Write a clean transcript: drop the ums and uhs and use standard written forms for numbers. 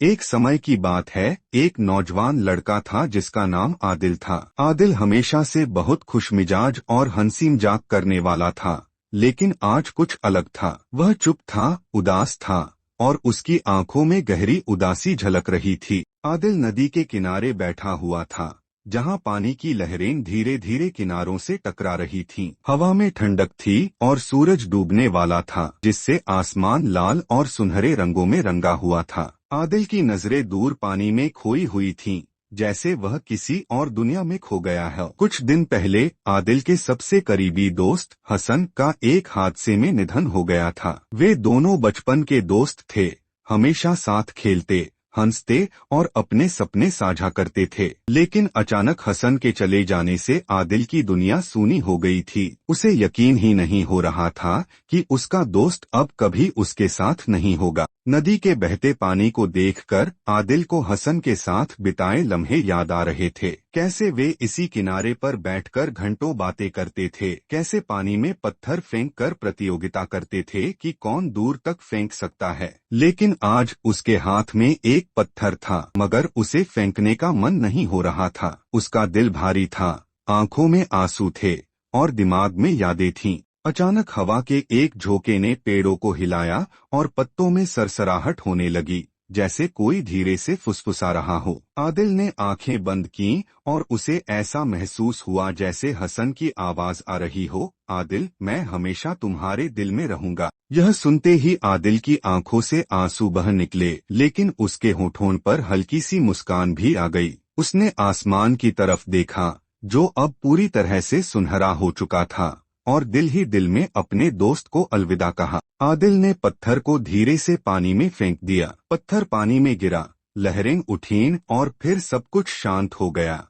एक समय की बात है, एक नौजवान लड़का था जिसका नाम आदिल था। आदिल हमेशा से बहुत खुशमिजाज और हंसी मजाक करने वाला था, लेकिन आज कुछ अलग था। वह चुप था, उदास था और उसकी आंखों में गहरी उदासी झलक रही थी। आदिल नदी के किनारे बैठा हुआ था, जहां पानी की लहरें धीरे धीरे किनारों से टकरा रही थीं। हवा में ठंडक थी और सूरज डूबने वाला था, जिससे आसमान लाल और सुनहरे रंगों में रंगा हुआ था। आदिल की नजरें दूर पानी में खोई हुई थीं, जैसे वह किसी और दुनिया में खो गया है। कुछ दिन पहले आदिल के सबसे करीबी दोस्त हसन का एक हादसे में निधन हो गया था। वे दोनों बचपन के दोस्त थे, हमेशा साथ खेलते, हंसते और अपने सपने साझा करते थे। लेकिन अचानक हसन के चले जाने से आदिल की दुनिया सूनी हो गई थी। उसे यकीन ही नहीं हो रहा था कि उसका दोस्त अब कभी उसके साथ नहीं होगा। नदी के बहते पानी को देखकर आदिल को हसन के साथ बिताए लम्हे याद आ रहे थे। कैसे वे इसी किनारे पर बैठकर घंटों बातें करते थे, कैसे पानी में पत्थर फेंक कर प्रतियोगिता करते थे कि कौन दूर तक फेंक सकता है। लेकिन आज उसके हाथ में एक पत्थर था, मगर उसे फेंकने का मन नहीं हो रहा था। उसका दिल भारी था, आंखों में आंसू थे और दिमाग में यादें थीं। अचानक हवा के एक झोंके ने पेड़ों को हिलाया और पत्तों में सरसराहट होने लगी, जैसे कोई धीरे से फुसफुसा रहा हो। आदिल ने आंखें बंद कीं और उसे ऐसा महसूस हुआ जैसे हसन की आवाज आ रही हो, आदिल, मैं हमेशा तुम्हारे दिल में रहूंगा। यह सुनते ही आदिल की आंखों से आंसू बह निकले, लेकिन उसके होठों पर हल्की सी मुस्कान भी आ गई। उसने आसमान की तरफ देखा, जो अब पूरी तरह से सुनहरा हो चुका था, और दिल ही दिल में अपने दोस्त को अलविदा कहा। आदिल ने पत्थर को धीरे से पानी में फेंक दिया। पत्थर पानी में गिरा, लहरें उठीं और फिर सब कुछ शांत हो गया।